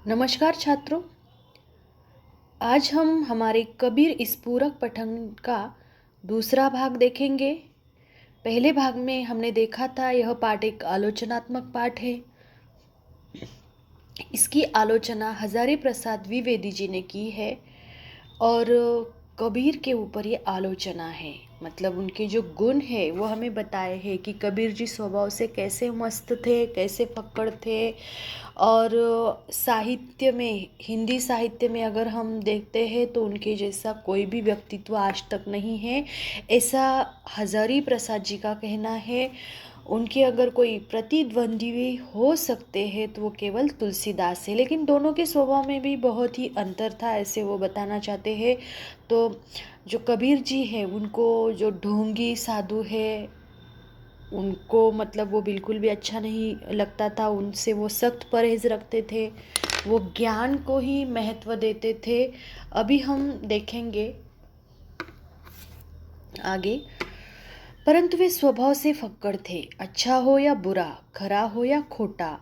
नमस्कार छात्रों। आज हम हमारे कबीर इस पूरक पठन का दूसरा भाग देखेंगे। पहले भाग में हमने देखा था यह पाठ एक आलोचनात्मक पाठ है। इसकी आलोचना हजारी प्रसाद द्विवेदी जी ने की है और कबीर के ऊपर ये आलोचना है। मतलब उनके जो गुण है वो हमें बताए हैं कि कबीर जी स्वभाव से कैसे मस्त थे, कैसे फक्कड़ थे। और साहित्य में, हिंदी साहित्य में अगर हम देखते हैं तो उनके जैसा कोई भी व्यक्तित्व आज तक नहीं है, ऐसा हजारी प्रसाद जी का कहना है। उनके अगर कोई प्रतिद्वंदी हो सकते हैं तो वो केवल तुलसीदास है, लेकिन दोनों के स्वभाव में भी बहुत ही अंतर था, ऐसे वो बताना चाहते हैं। तो जो कबीर जी हैं उनको जो ढोंगी साधु है उनको मतलब वो बिल्कुल भी अच्छा नहीं लगता था, उनसे वो सख्त परहेज रखते थे, वो ज्ञान को ही महत्व देते थे। अभी हम देखेंगे आगे। परंतु वे स्वभाव से फक्कड़ थे, अच्छा हो या बुरा, खरा हो या खोटा,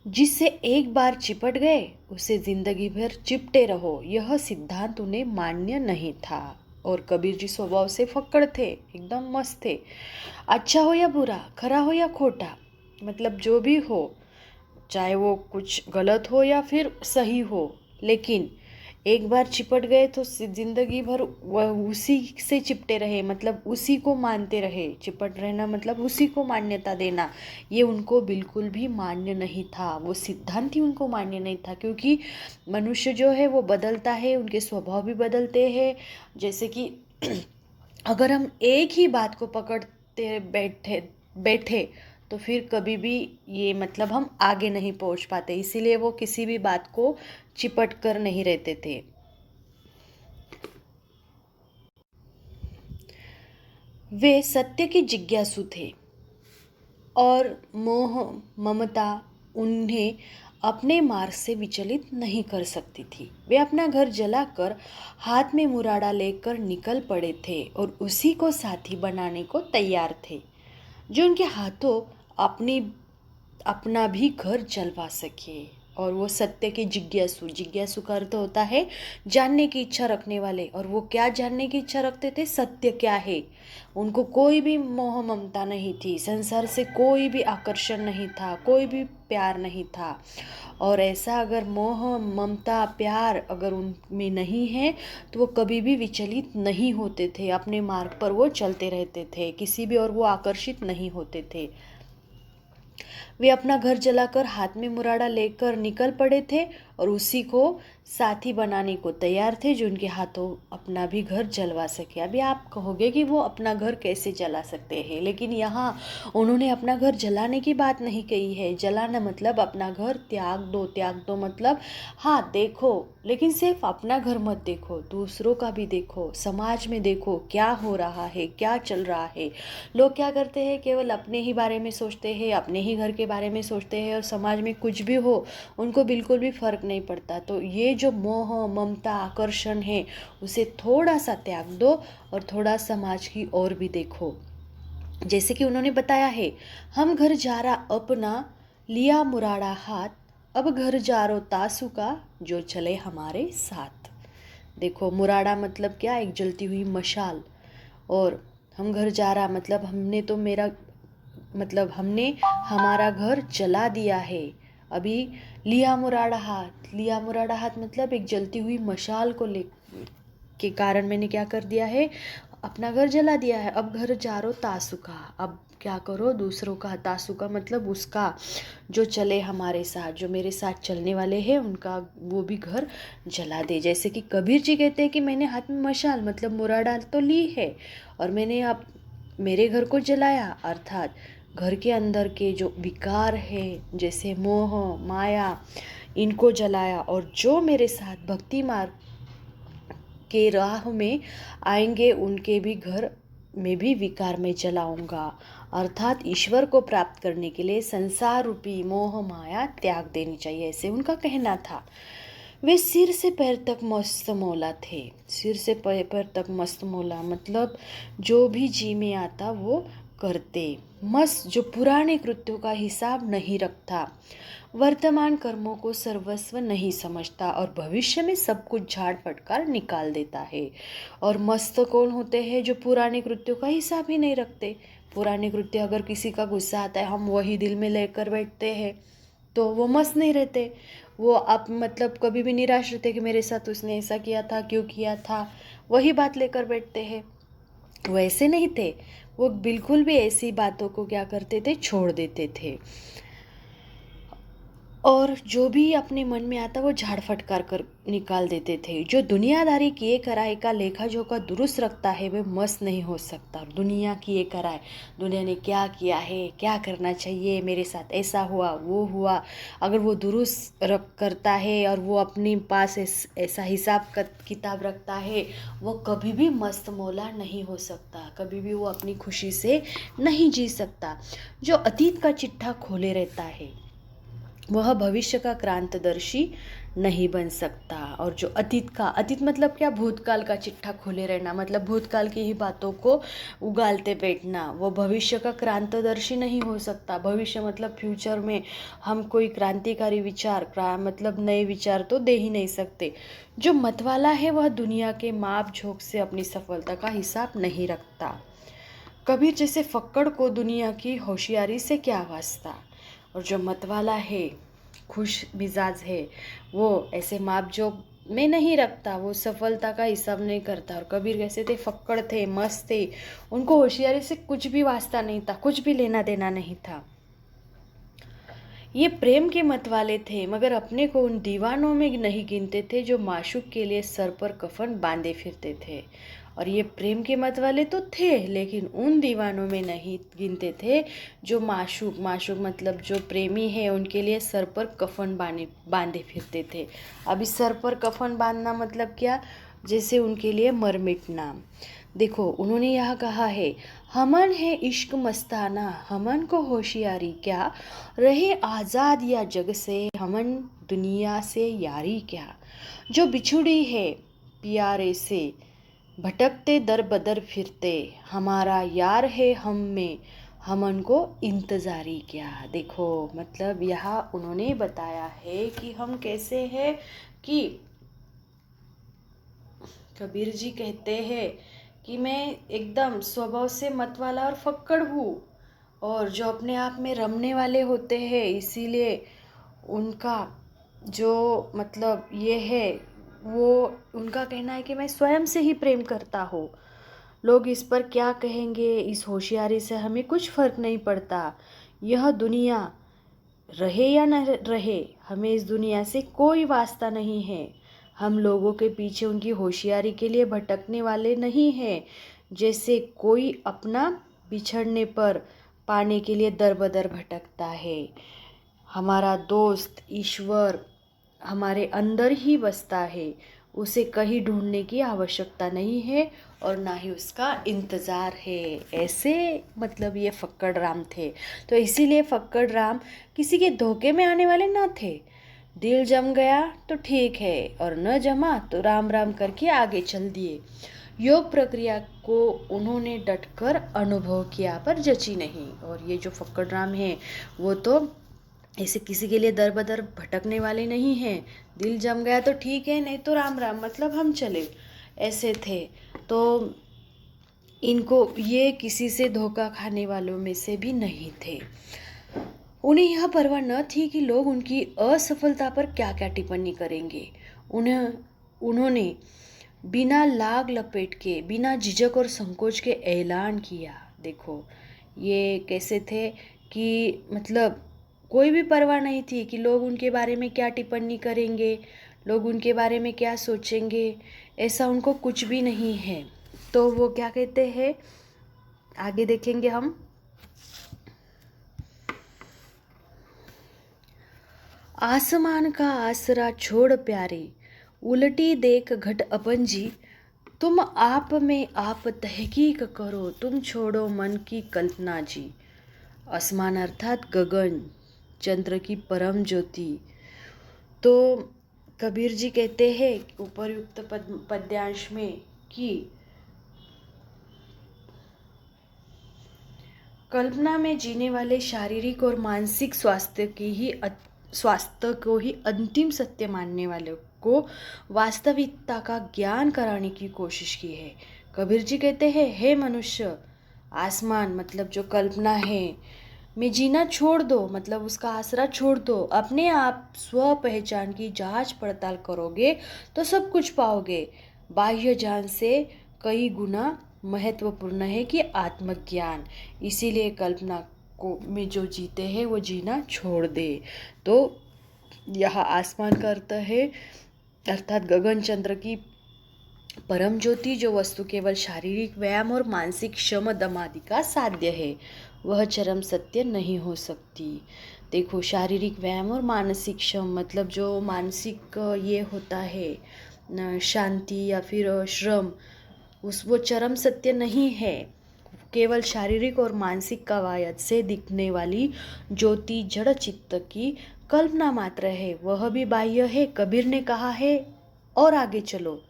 जिससे एक बार चिपट गए उसे जिंदगी भर चिपटे रहो, यह सिद्धांत उन्हें मान्य नहीं था। और कबीर जी स्वभाव से फक्कड़ थे, एकदम मस्त थे। अच्छा हो या बुरा, खरा हो या खोटा, मतलब जो भी हो, चाहे वो कुछ गलत हो या फिर सही हो, लेकिन एक बार चिपट गए तो जिंदगी भर वह उसी से चिपटे रहे, मतलब उसी को मानते रहे। चिपट रहना मतलब उसी को मान्यता देना, ये उनको बिल्कुल भी मान्य नहीं था, वो सिद्धांत ही उनको मान्य नहीं था। क्योंकि मनुष्य जो है वो बदलता है, उनके स्वभाव भी बदलते हैं। जैसे कि अगर हम एक ही बात को पकड़ते बैठे बैठे तो फिर कभी भी ये मतलब हम आगे नहीं पहुंच पाते, इसीलिए वो किसी भी बात को चिपट कर नहीं रहते थे। वे सत्य के जिज्ञासु थे और मोह ममता उन्हें अपने मार्ग से विचलित नहीं कर सकती थी। वे अपना घर जलाकर हाथ में मुराड़ा लेकर निकल पड़े थे और उसी को साथी बनाने को तैयार थे, जो उनके हाथों अपनी अपना भी घर जलवा सके। और वो सत्य के जिज्ञासु, जिज्ञासु का अर्थ होता है जानने की इच्छा रखने वाले। और वो क्या जानने की इच्छा रखते थे? सत्य क्या है। उनको कोई भी मोह ममता नहीं थी, संसार से कोई भी आकर्षण नहीं था, कोई भी प्यार नहीं था। और ऐसा अगर मोह ममता प्यार अगर उनमें नहीं है तो वो कभी भी विचलित नहीं होते थे, अपने मार्ग पर वो चलते रहते थे, किसी भी और वो आकर्षित नहीं होते थे। वे अपना घर जलाकर हाथ में मुराड़ा लेकर निकल पड़े थे और उसी को साथी बनाने को तैयार थे, जो उनके हाथों अपना भी घर जलवा सके। अभी आप कहोगे कि वो अपना घर कैसे जला सकते हैं, लेकिन यहाँ उन्होंने अपना घर जलाने की बात नहीं कही है। जलाना मतलब अपना घर त्याग दो, त्याग दो मतलब हाँ देखो, लेकिन सिर्फ अपना घर मत देखो, दूसरों का भी देखो, समाज में देखो क्या हो रहा है, क्या चल रहा है। लोग क्या करते हैं, केवल अपने ही बारे में सोचते हैं, अपने ही घर के बारे में सोचते हैं और समाज में कुछ भी हो उनको बिल्कुल भी फर्क नहीं पड़ता। तो ये जो मोह ममता आकर्षण है उसे थोड़ा सा त्याग दो और थोड़ा समाज की ओर भी देखो। जैसे कि उन्होंने बताया है, हम घर जा रहा अपना लिया मुराड़ा हाथ, अब घर जा रो तासु का जो चले हमारे साथ। देखो मुराड़ा मतलब क्या? एक जलती हुई मशाल। और हम घर जा रहा मतलब हमने तो मेरा मतलब हमने हमारा घर जला दिया है। अभी लिया मुराड़ा हाथ, लिया मुराड़ा हाथ मतलब एक जलती हुई मशाल को ले के कारण मैंने क्या कर दिया है, अपना घर जला दिया है। अब घर जारो तासुका, अब क्या करो, दूसरों का तासुका मतलब उसका जो चले हमारे साथ, जो मेरे साथ चलने वाले हैं उनका वो भी घर जला दे। जैसे कि कबीर जी कहते हैं कि मैंने हाथ में मशाल मतलब मुराड़ा तो ली है और मैंने अब मेरे घर को जलाया, अर्थात घर के अंदर के जो विकार है जैसे मोह माया, इनको जलाया। और जो मेरे साथ भक्ति मार्ग के राह में आएंगे उनके भी घर में भी विकार में जलाऊंगा। अर्थात ईश्वर को प्राप्त करने के लिए संसार रूपी मोह माया त्याग देनी चाहिए, ऐसे उनका कहना था। वे सिर से पैर तक मस्त मौला थे। सिर से पैर तक मस्त मौला मतलब जो भी जी में आता वो करते। मस्त जो पुराने कृत्यों का हिसाब नहीं रखता, वर्तमान कर्मों को सर्वस्व नहीं समझता और भविष्य में सब कुछ झाड़ फटकार निकाल देता है। और मस्त कौन होते हैं? जो पुराने कृत्यों का हिसाब ही नहीं रखते। पुराने कृत्य, अगर किसी का गुस्सा आता है हम वही दिल में लेकर बैठते हैं तो वो मस्त नहीं रहते। वो आप मतलब कभी भी निराश रहते कि मेरे साथ उसने ऐसा किया था, क्यों किया था, वही बात लेकर बैठते हैं। वो ऐसे नहीं थे, वो बिल्कुल भी ऐसी बातों को क्या करते थे, छोड़ देते थे। और जो भी अपने मन में आता वो झाड़ फटकार कर निकाल देते थे। जो दुनियादारी किए कराए का लेखा जोखा दुरुस्त रखता है वह मस्त नहीं हो सकता। दुनिया किए कराए, दुनिया ने क्या किया है, क्या करना चाहिए, मेरे साथ ऐसा हुआ वो हुआ, अगर वो दुरुस्त रख करता है और वो अपने पास ऐसा हिसाब किताब रखता है, वो कभी भी मस्त मौला नहीं हो सकता, कभी भी वो अपनी खुशी से नहीं जी सकता। जो अतीत का चिट्ठा खोले रहता है वह भविष्य का क्रांतदर्शी नहीं बन सकता। और जो अतीत मतलब क्या, भूतकाल का चिट्ठा खोले रहना, मतलब भूतकाल की ही बातों को उगालते बैठना, वो भविष्य का क्रांतदर्शी नहीं हो सकता। भविष्य मतलब फ्यूचर में हम कोई क्रांतिकारी विचार मतलब नए विचार तो दे ही नहीं सकते। जो मतवाला है वह दुनिया के माप झोंक से अपनी सफलता का हिसाब नहीं रखता। कबीर जैसे फक्कड़ को दुनिया की होशियारी से क्या वास्ता। और जो मतवाला है, खुश मिजाज है, वो ऐसे माप जोक में नहीं रखता, वो सफलता का हिसाब नहीं करता। और कबीर कैसे थे, फक्कड़ थे, मस्त थे, उनको होशियारी से कुछ भी वास्ता नहीं था, कुछ भी लेना देना नहीं था। ये प्रेम के मत वाले थे, मगर अपने को उन दीवानों में नहीं गिनते थे जो माशूक के लिए सर पर कफन बांधे फिरते थे। और ये प्रेम के मत वाले तो थे, लेकिन उन दीवानों में नहीं गिनते थे जो माशूक मतलब जो प्रेमी है उनके लिए सर पर कफन बांधे फिरते थे। अभी सर पर कफन बांधना मतलब क्या, जैसे उनके लिए मर मिटना। देखो उन्होंने यहाँ कहा है, हमन है इश्क मस्ताना, हमन को होशियारी क्या, रहे आज़ाद या जग से, हमन दुनिया से यारी क्या। जो बिछुड़ी है प्यारे से, भटकते दर बदर फिरते, हमारा यार है हम में, हमन को इंतज़ारी क्या। देखो मतलब यहाँ उन्होंने बताया है कि हम कैसे हैं, कि कबीर जी कहते हैं कि मैं एकदम स्वभाव से मतवाला और फक्कड़ हूँ, और जो अपने आप में रमने वाले होते हैं इसीलिए उनका जो मतलब ये है, वो उनका कहना है कि मैं स्वयं से ही प्रेम करता हूँ, लोग इस पर क्या कहेंगे, इस होशियारी से हमें कुछ फर्क नहीं पड़ता। यह दुनिया रहे या न रहे, हमें इस दुनिया से कोई वास्ता नहीं है। हम लोगों के पीछे उनकी होशियारी के लिए भटकने वाले नहीं हैं। जैसे कोई अपना बिछड़ने पर पाने के लिए दर बदर भटकता है, हमारा दोस्त ईश्वर हमारे अंदर ही बसता है, उसे कहीं ढूंढने की आवश्यकता नहीं है और ना ही उसका इंतज़ार है। ऐसे मतलब ये फक्कड़ राम थे। तो इसीलिए फक्कड़ राम किसी के धोखे में आने वाले ना थे। दिल जम गया तो ठीक है, और न जमा तो राम राम करके आगे चल दिए। योग प्रक्रिया को उन्होंने डटकर अनुभव किया पर जची नहीं। और ये जो फक्कड़ राम है वो तो ऐसे किसी के लिए दर बदर भटकने वाले नहीं हैं। दिल जम गया तो ठीक है, नहीं तो राम राम मतलब हम चले, ऐसे थे। तो इनको ये किसी से धोखा खाने वालों में से भी नहीं थे। उन्हें यह परवाह न थी कि लोग उनकी असफलता पर क्या क्या टिप्पणी करेंगे। उन्होंने बिना लाग लपेट के, बिना झिझक और संकोच के ऐलान किया। देखो ये कैसे थे कि मतलब कोई भी परवाह नहीं थी कि लोग उनके बारे में क्या टिप्पणी करेंगे, लोग उनके बारे में क्या सोचेंगे, ऐसा उनको कुछ भी नहीं है। तो वो क्या कहते हैं, आगे देखेंगे हम। आसमान का आसरा छोड़ प्यारे, उलटी देख घट अपन जी, तुम आप में आप तहकीक करो, तुम छोड़ो मन की कल्पना जी। आसमान अर्थात गगन, चंद्र की परम ज्योति। तो कबीर जी कहते हैं उपरयुक्त पद्यांश में कि कल्पना में जीने वाले शारीरिक और मानसिक स्वास्थ्य को ही अंतिम सत्य मानने वालों को वास्तविकता का ज्ञान कराने की कोशिश की है। कबीर जी कहते हैं, हे मनुष्य, आसमान मतलब जो कल्पना है में जीना छोड़ दो, मतलब उसका आसरा छोड़ दो। अपने आप स्व पहचान की जांच पड़ताल करोगे तो सब कुछ पाओगे। बाह्य ज्ञान से कई गुना महत्वपूर्ण है कि आत्मज्ञान। इसीलिए कल्पना को में जो जीते हैं वो जीना छोड़ दे। तो यह आसमान का अर्थ है अर्थात गगन चंद्र की परम ज्योति, जो वस्तु केवल शारीरिक व्यायाम और मानसिक श्रम दमादि का साध्य है, वह चरम सत्य नहीं हो सकती। देखो, शारीरिक व्यायाम और मानसिक श्रम मतलब जो मानसिक ये होता है शांति या फिर श्रम, वो चरम सत्य नहीं है। केवल शारीरिक और मानसिक कवायद से दिखने वाली ज्योति जड़ चित्त की कल्पना मात्र है, वह भी बाह्य है। कबीर ने कहा है, और आगे चलो,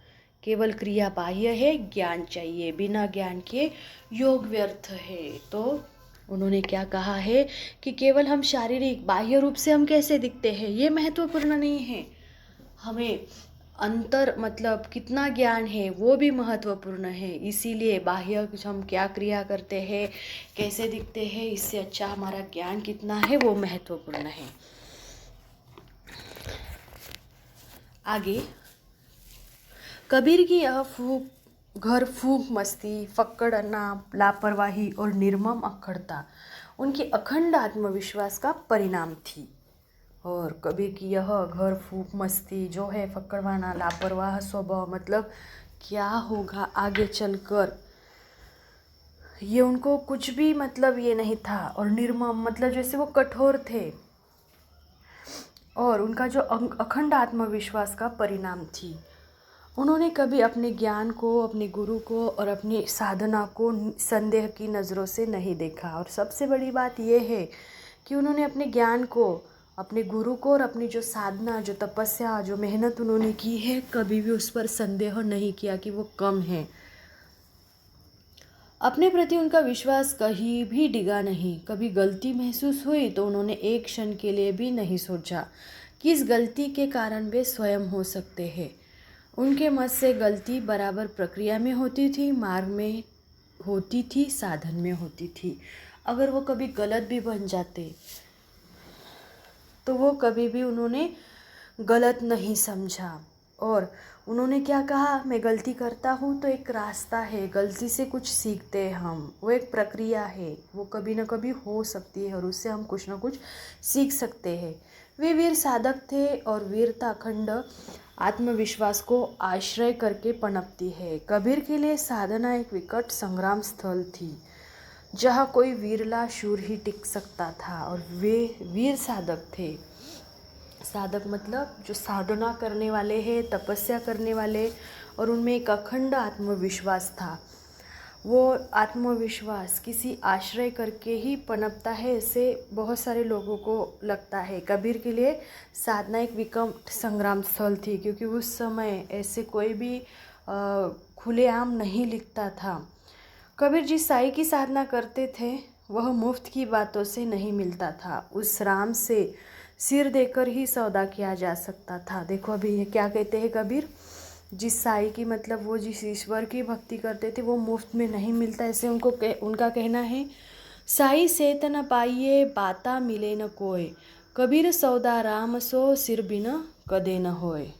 केवल क्रिया बाह्य है, ज्ञान चाहिए, बिना ज्ञान के योग व्यर्थ है। तो उन्होंने क्या कहा है कि केवल हम शारीरिक बाह्य रूप से हम कैसे दिखते हैं ये महत्वपूर्ण नहीं है, हमें अंतर मतलब कितना ज्ञान है वो भी महत्वपूर्ण है। इसीलिए बाह्य हम क्या क्रिया करते हैं, कैसे दिखते हैं, इससे अच्छा हमारा ज्ञान कितना है वो महत्वपूर्ण है। आगे कबीर की यह फूक मस्ती, फक्कड़ना, लापरवाही और निर्मम अखड़ता उनकी अखंड आत्मविश्वास का परिणाम थी। और कबीर की यह घर फूक मस्ती जो है, फक्कड़वाना, लापरवाह स्वभाव, मतलब क्या होगा आगे चलकर, ये उनको कुछ भी मतलब ये नहीं था। और निर्मम मतलब जैसे वो कठोर थे, और उनका जो अखंड आत्मविश्वास का परिणाम थी। उन्होंने कभी अपने ज्ञान को, अपने गुरु को और अपनी साधना को संदेह की नज़रों से नहीं देखा। और सबसे बड़ी बात यह है कि उन्होंने अपने ज्ञान को, अपने गुरु को और अपनी जो साधना, जो तपस्या, जो मेहनत उन्होंने की है, कभी भी उस पर संदेह नहीं किया कि वो कम है। अपने प्रति उनका विश्वास कहीं भी डिगा नहीं। कभी गलती महसूस हुई तो उन्होंने एक क्षण के लिए भी नहीं सोचा कि इस गलती के कारण वे स्वयं हो सकते हैं। उनके मत से गलती बराबर प्रक्रिया में होती थी, मार्ग में होती थी, साधन में होती थी। अगर वो कभी गलत भी बन जाते तो वो कभी भी उन्होंने गलत नहीं समझा। और उन्होंने क्या कहा, मैं गलती करता हूँ तो एक रास्ता है, गलती से कुछ सीखते हैं हम, वो एक प्रक्रिया है, वो कभी ना कभी हो सकती है और उससे हम कुछ ना कुछ सीख सकते हैं। वे वीर साधक थे और वीरता अखंड आत्मविश्वास को आश्रय करके पनपती है। कबीर के लिए साधना एक विकट संग्राम स्थल थी, जहाँ कोई वीरला शूर ही टिक सकता था। और वे वीर साधक थे। साधक मतलब जो साधना करने वाले हैं, तपस्या करने वाले, और उनमें एक अखंड आत्मविश्वास था। वो आत्मविश्वास किसी आश्रय करके ही पनपता है, ऐसे बहुत सारे लोगों को लगता है। कबीर के लिए साधना एक विकट संग्राम स्थल थी, क्योंकि उस समय ऐसे कोई भी खुलेआम नहीं लिखता था। कबीर जी साईं की साधना करते थे, वह मुफ्त की बातों से नहीं मिलता था। उस राम से सिर देकर ही सौदा किया जा सकता था। देखो अभी ये क्या कहते हैं कबीर, जिस साईं की मतलब वो जिस ईश्वर की भक्ति करते थे वो मुफ्त में नहीं मिलता, ऐसे उनका कहना है। साई सेत न पाइए, बाता मिले न कोय, कबीर सौदा राम सो, सिर बिना कदे न होए।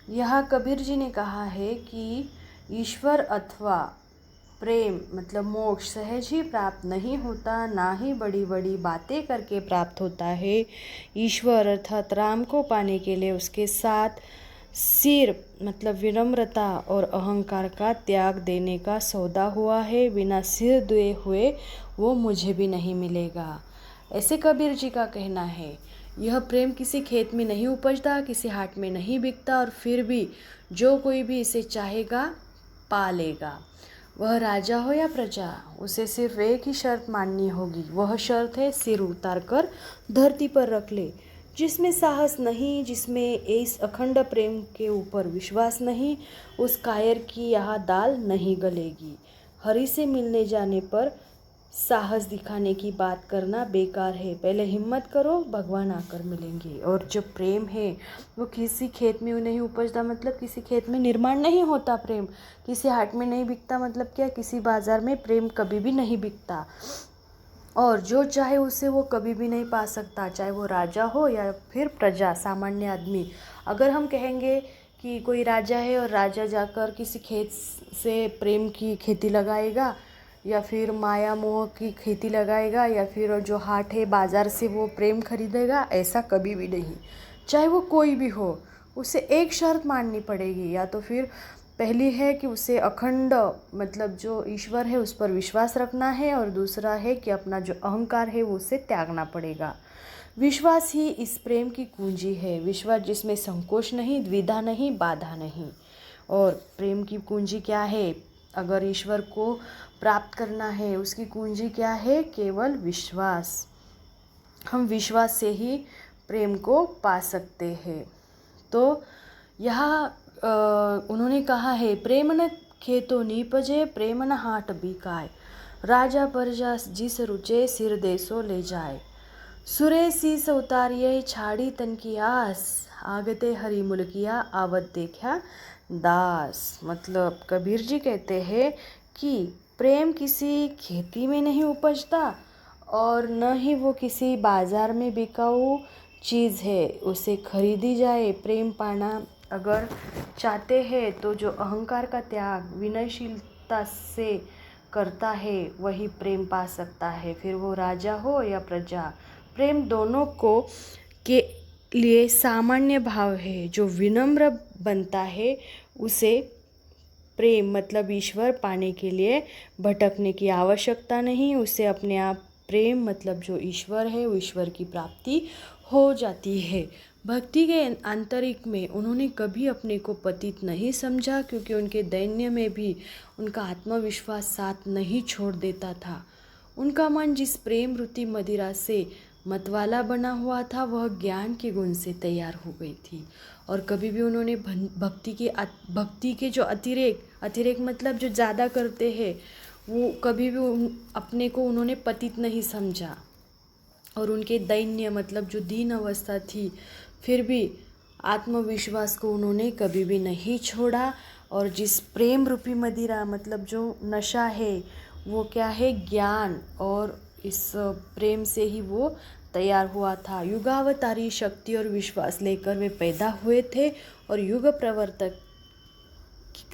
यहाँ कबीर जी ने कहा है कि ईश्वर अथवा प्रेम मतलब मोक्ष सहज ही प्राप्त नहीं होता, ना ही बड़ी बड़ी बातें करके प्राप्त होता है। ईश्वर अर्थात राम को पाने के लिए उसके साथ सिर मतलब विनम्रता और अहंकार का त्याग देने का सौदा हुआ है। बिना सिर दुए हुए वो मुझे भी नहीं मिलेगा, ऐसे कबीर जी का कहना है। यह प्रेम किसी खेत में नहीं उपजता, किसी हाट में नहीं बिकता, और फिर भी जो कोई भी इसे चाहेगा पा लेगा। वह राजा हो या प्रजा, उसे सिर्फ एक ही शर्त माननी होगी। वह शर्त है सिर उतार कर धरती पर रख ले। जिसमें साहस नहीं, जिसमें इस अखंड प्रेम के ऊपर विश्वास नहीं, उस कायर की यहाँ दाल नहीं गलेगी। हरि से मिलने जाने पर साहस दिखाने की बात करना बेकार है। पहले हिम्मत करो, भगवान आकर मिलेंगे। और जो प्रेम है वो किसी खेत में नहीं उपजता, मतलब किसी खेत में निर्माण नहीं होता। प्रेम किसी हाट में नहीं बिकता, मतलब क्या, किसी बाजार में प्रेम कभी भी नहीं बिकता। और जो चाहे उसे वो कभी भी नहीं पा सकता, चाहे वो राजा हो या फिर प्रजा, सामान्य आदमी। अगर हम कहेंगे कि कोई राजा है और राजा जाकर किसी खेत से प्रेम की खेती लगाएगा या फिर माया मोह की खेती लगाएगा या फिर जो हाट है बाज़ार से वो प्रेम खरीदेगा, ऐसा कभी भी नहीं। चाहे वो कोई भी हो, उसे एक शर्त माननी पड़ेगी। या तो फिर पहली है कि उसे अखंड, मतलब जो ईश्वर है उस पर विश्वास रखना है, और दूसरा है कि अपना जो अहंकार है वो उसे त्यागना पड़ेगा। विश्वास ही इस प्रेम की कुंजी है। विश्वास जिसमें संकोच नहीं, द्विधा नहीं, बाधा नहीं। और प्रेम की कुंजी क्या है? अगर ईश्वर को प्राप्त करना है, उसकी कुंजी क्या है? केवल विश्वास। हम विश्वास से ही प्रेम को पा सकते हैं। तो यहाँ उन्होंने कहा है, प्रेम न खेतो नीपजे, प्रेम न हाट बिकाय, राजा प्रजा जिस रुचे, सिर देसो ले जाए, सुरे शीस उतारिये, छाड़ी तन की आस, आगते हरि मुल्किया, आवत देखा दास। मतलब कबीर जी कहते हैं कि प्रेम किसी खेती में नहीं उपजता और न ही वो किसी बाज़ार में बिकाऊ चीज़ है, उसे खरीदी जाए। प्रेम पाना अगर चाहते हैं तो जो अहंकार का त्याग विनयशीलता से करता है वही प्रेम पा सकता है, फिर वो राजा हो या प्रजा। प्रेम दोनों को के लिए सामान्य भाव है। जो विनम्र बनता है उसे प्रेम मतलब ईश्वर पाने के लिए भटकने की आवश्यकता नहीं, उसे अपने आप प्रेम मतलब जो ईश्वर है वो ईश्वर की प्राप्ति हो जाती है। भक्ति के आंतरिक में उन्होंने कभी अपने को पतित नहीं समझा, क्योंकि उनके दैन्य में भी उनका आत्मविश्वास साथ नहीं छोड़ देता था। उनका मन जिस प्रेम रूपी मदिरा से मतवाला बना हुआ था वह ज्ञान के गुण से तैयार हो गई थी। और कभी भी उन्होंने भक्ति के जो अतिरेक मतलब जो ज़्यादा करते हैं, वो कभी भी अपने को उन्होंने पतित नहीं समझा। और उनके दैन्य मतलब जो दीन अवस्था थी, फिर भी आत्मविश्वास को उन्होंने कभी भी नहीं छोड़ा। और जिस प्रेम रूपी मदिरा मतलब जो नशा है वो क्या है? ज्ञान। और इस प्रेम से ही वो तैयार हुआ था। युगावतारी शक्ति और विश्वास लेकर वे पैदा हुए थे और युग प्रवर्तक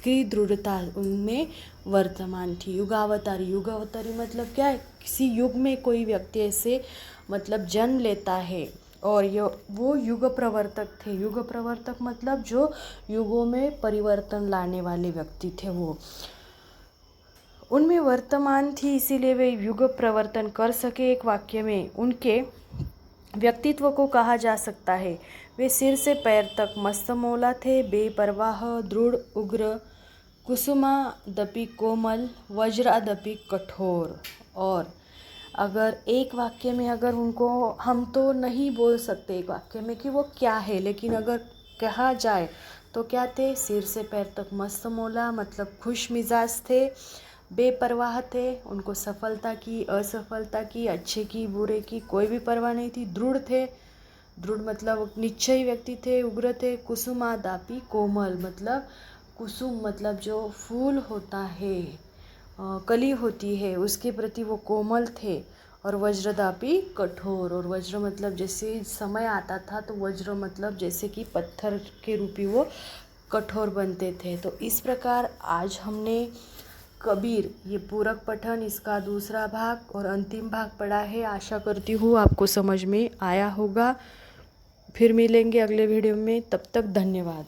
की दृढ़ता उनमें वर्तमान थी। युगावतारी मतलब क्या है? किसी युग में कोई व्यक्ति ऐसे मतलब जन्म लेता है और वो युग प्रवर्तक थे। युग प्रवर्तक मतलब जो युगों में परिवर्तन लाने वाले व्यक्ति थे, वो उनमें वर्तमान थी, इसीलिए वे युग प्रवर्तन कर सके। एक वाक्य में उनके व्यक्तित्व को कहा जा सकता है, वे सिर से पैर तक मस्तमौला थे, बेपरवाह, दृढ़, उग्र, कुसुमादपि कोमल, वज्रादपि कठोर। और अगर एक वाक्य में अगर उनको, हम तो नहीं बोल सकते एक वाक्य में कि वो क्या है, लेकिन अगर कहा जाए तो क्या थे? सिर से पैर तक मस्तमौला मतलब खुश मिजाज थे, बेपरवाह थे, उनको सफलता की असफलता की, अच्छे की बुरे की कोई भी परवाह नहीं थी। दृढ़ थे, दृढ़ मतलब निश्चयी व्यक्ति थे। उग्र थे, कुसुमादापि कोमल मतलब कुसुम मतलब जो फूल होता है, कली होती है, उसके प्रति वो कोमल थे। और वज्रदापि कठोर, और वज्र मतलब जैसे समय आता था तो वज्र मतलब जैसे कि पत्थर के रूपी वो कठोर बनते थे। तो इस प्रकार आज हमने कबीर ये पूरक पठन, इसका दूसरा भाग और अंतिम भाग पढ़ा है। आशा करती हूँ आपको समझ में आया होगा। फिर मिलेंगे अगले वीडियो में, तब तक धन्यवाद।